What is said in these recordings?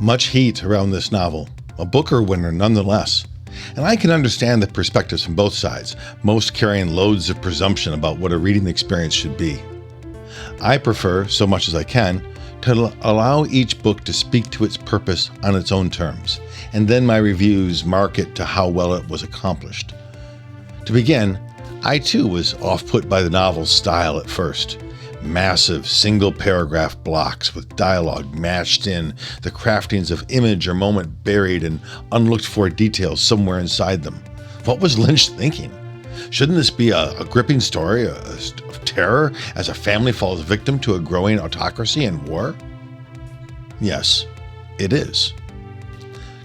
Much heat around this novel, a Booker winner nonetheless. And I can understand the perspectives from both sides, most carrying loads of presumption about what a reading experience should be. I prefer, so much as I can, to allow each book to speak to its purpose on its own terms, and then my reviews mark it to how well it was accomplished. To begin, I too was off-put by the novel's style at first. Massive single-paragraph blocks with dialogue matched in, the craftings of image or moment buried in unlooked-for details somewhere inside them. What was Lynch thinking? Shouldn't this be a gripping story of terror as a family falls victim to a growing autocracy and war? Yes, it is.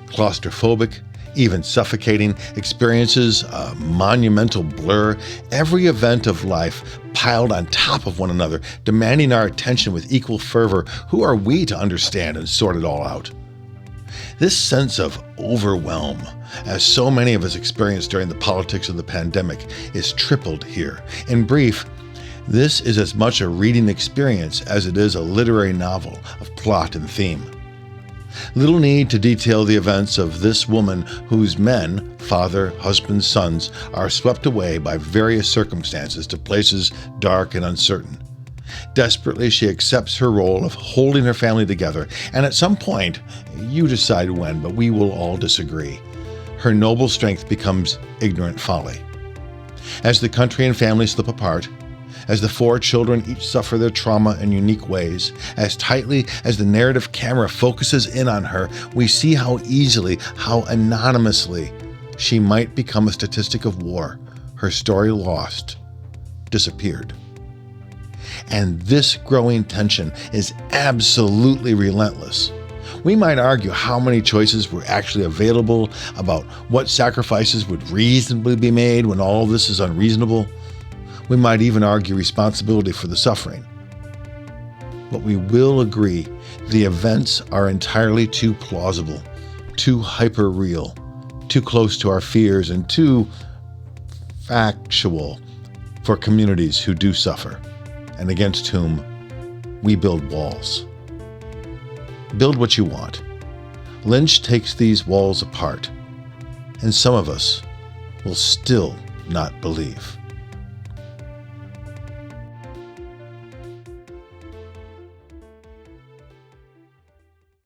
Claustrophobic, even suffocating, experiences a monumental blur, every event of life piled on top of one another, demanding our attention with equal fervor. Who are we to understand and sort it all out? This sense of overwhelm, as so many of us experienced during the politics of the pandemic, is tripled here. In brief, this is as much a reading experience as it is a literary novel of plot and theme. Little need to detail the events of this woman whose men, father, husband, sons, are swept away by various circumstances to places dark and uncertain. Desperately, she accepts her role of holding her family together, and at some point, you decide when, but we will all disagree, her noble strength becomes ignorant folly. As the country and family slip apart, as the four children each suffer their trauma in unique ways, as tightly as the narrative camera focuses in on her, we see how easily, how anonymously, she might become a statistic of war, her story lost, disappeared. And this growing tension is absolutely relentless. We might argue how many choices were actually available, about what sacrifices would reasonably be made when all this is unreasonable. We might even argue responsibility for the suffering. But we will agree the events are entirely too plausible, too hyper-real, too close to our fears, and too factual for communities who do suffer, and against whom we build walls. Build what you want. Lynch takes these walls apart, and some of us will still not believe.